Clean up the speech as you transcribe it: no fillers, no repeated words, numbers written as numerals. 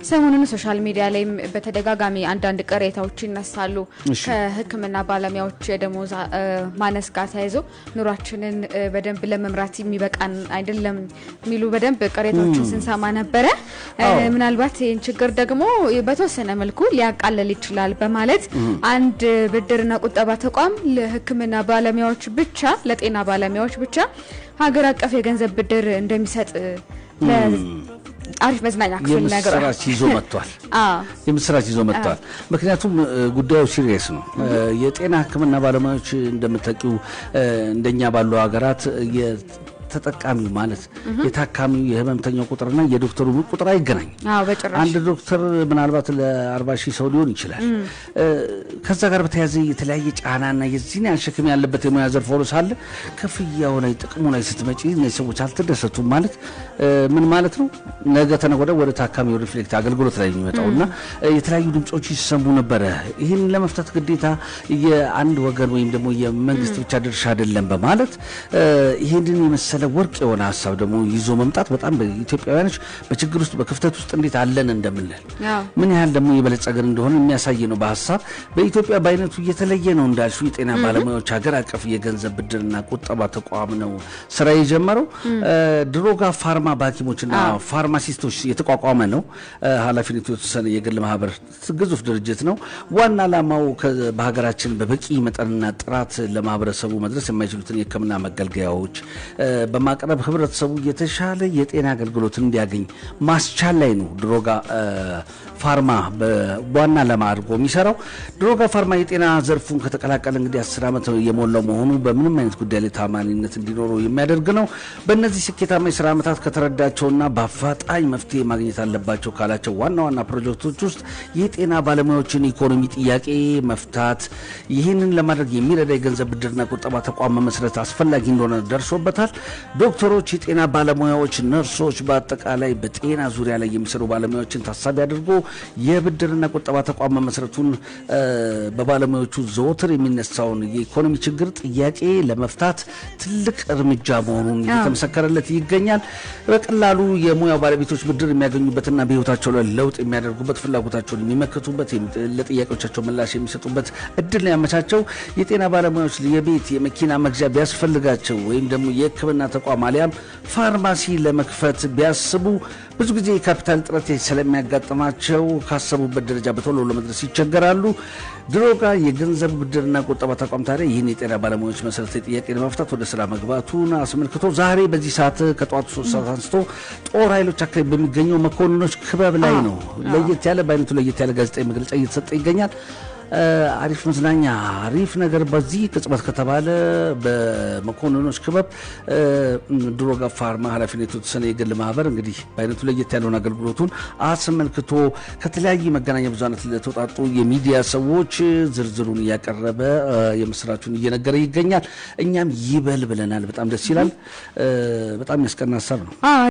ሰሞኑን ሶሻል ሚዲያ ላይ በተደጋጋሚ አንዳንድ ቅሬታዎች ይነሳሉ ከህክምና ባለሙያዎች የደሞዝ ማነስ ጋር ተያይዞ ኑሯችንን በደንብ ለመምራት የሚበቃን አይደለም ሚሉ በደንብ ቅሬታዎችን ስንሰማ ነበር ምናልባት ይህን ችግር ደግሞ በተወሰነ መልኩ ሊያቃለል ይችላል በማለት አንድ ብድርና ቁጠባ ተቋም ለህክምና ባለሙያዎች ብቻ ለጤና ባለሙያዎች ብቻ ሀገር አቀፍ የገንዘብ ብድር እንደሚሰጥ አሪፍ መዝናኛ ክፍል ነገር የምስራች ይዞ መጥቷል ምክንያቱም ጉዳዩ ሲሪየስ ነው የጤና ህክምና ባለሙያዎች እንደምታውቁ እንደኛ ባሉ ሀገራት ተጠቃሚ ማለት የታካሚው የህመምተኛው ቁጥርና የዶክተሩ ቁጥር አይገናኝ አንድ ዶክተር ምናልባት ለ40,000 ሰው ሊሆን ይችላል ከዛ ጋር በተያያዘ የተለያየ ጫናና የዚህን ያሸክም ያለበት የሙያ ዘርፍ ሆኖ ሳለ ከፍያው ላይ ጥቅሙ ላይ ስትመጪ እነዚህ ሰዎች አልተደሰቱም ማለት ምን ማለት ነው ነገ ተነገወዲያ ወደ ታካሚው ሪፍሌክት አገልግሎት ላይ የሚመጣውና የተለያዩ ድምጾች ይሰሙ ነበር ይሄን ለመፍታት ግዴታ የአንድ ወገን ወይም ደግሞ የመንግስት ብቻ ድርሻ አይደለም በማለት ይሄንን የመሰለ ወርቅ የሆነ ሐሳብ ደግሞ ይዞ መምጣት በጣም በኢትዮጵያውያኖች በችግር ውስጥ በክፍተት ውስጥ እንዴት አለን እንደምንል ምን ያህል ደግሞ የበለጸገን እንደሆነ የሚያሳይ ነው በሐሳብ በኢትዮጵያ ባይነቱ የተለየ ነው እንዳልሽው የጤና ባለሙያዎች ሀገር አቀፍ የገንዘብ ብድርና ቁጠባ ተቋም ነው ስራ የጀመረው ድሮጋ ፋርማ ባኪሞችና ፋርማሲስቶች የተቋቋመ ነው ኃላፊነቱ የተወሰነ የግል ማህበር ግዙፍ ድርጅት ነው ዋና ዓላማው በሀገራችን በበቂ መጠንና ጥራት ለማህበረሰቡ መድረስ የማይችሉትን የህክምና መገልገያዎች በማቅረብ ህብረተሰቡ የተሻለ የጤና አገልግሎት እንዲያገኝ ማስቻል ላይ ነው ድሮጋ ፋርማ በዋና ለማድረግ የሚሰራው ድሮጋ ፋርማ የጤና ዘርፉን ከተቀላቀለ እንግዲህ 10 ዓመት የሞላው መሆኑ በምንም አይነት ጉዳይ ላይ ታማኝነት እንዲኖረው የሚያደርግ ነው በእነዚህ ስኬታማ የሥራ ዓመታት ከተረዳቸውና በአፋጣኝ መፍትሄ ማግኘት አለባቸው ካላቸው ዋና ፕሮጀክቶች ውስጥ የጤና ባለሙያዎችን ኢኮኖሚ ጥያቄ መፍታት ይህንን ለማድረግ የሚረዳ የገንዘብ ብድርና ቁጠባ ተቋም መመስረት አስፈላጊ እንደሆነ ደርሶበታል ዶክተሮች የጤና ባለሙያዎች ነርሶች በአጠቃላይ በጤና ዙሪያ ላይ የሚሰሩ ባለሙያዎችን ታሳቢ አድርጎ የብድርና ቁጠባ ተቋም መመስረቱን በባለሙያዎቹ ዘወትር የሚነሳውን የኢኮኖሚ ችግር ጥያቄ ለመፍታት ትልቅ እርምጃ መሆኑን የተመሰከረለት ይገኛል በቀላሉ የሙያው ባለቤቶች ብድር የሚያገኙበትና በህይወታቸው ላይ ለውጥ የሚያደርጉበት ፍላጎታቸውን የሚመክቱበት ለጥያቄዎቻቸው ምላሽ የሚሰጡበት እድል ያመቻቸው የጤና ባለሙያዎች የቤት የመኪና መግዣ ቢያስፈልጋቸው ወይም ደግሞ የህክምና ተቋም አሊያም ፋርማሲ ለመክፈት ቢያስቡ ብዙ ጊዜ የካፒታል ጥረት ስለሚያጋጥማቸው ካሰቡበት ደረጃ በቶሎ ለመድረስ ይቸገራሉ ድሮጋ የገንዘብ ብድርና ቁጠባ ተቋም ታዲያ ይህን የጤና ባለሙያዎች መሰረታዊ ጥያቄ ለመፍታት ወደ ስራ መግባቱን አስመልክቶ ዛሬ በዚህ ሰዓት ከጧቱ 3 ሰዓት አንስቶ ጦር ኃይሎች አካባቢ በሚገኘው መኮንኖች ክበብ ላይ ነው ለየት ያለ በአይነቱ ለየት ያለ ጋዜጣዊ መግለጫ እየተሰጠ ይገኛል አሪፍ መዝናኛ አሪፍ ነገር በዚህ ቅጽበት ከተባለ በመኮንኖች ክበብ ድሮጋ ፋርማ ኃላፊነቱ የተወሰነ የግል ማህበር እንግዲህ በአይነቱ ለየት ያለውን አገልግሎቱን አስመልክቶ ከተለያዩ መገናኛ ብዙሃናት ለተውጣጡ የሚዲያ ሰዎች ዝርዝሩን እያቀረበ የምስራቹን እየነገረ ይገኛል እኛም ይበል ብለናል በጣም ደስ ይላል በጣም ያስቀና ሐሳብ ነው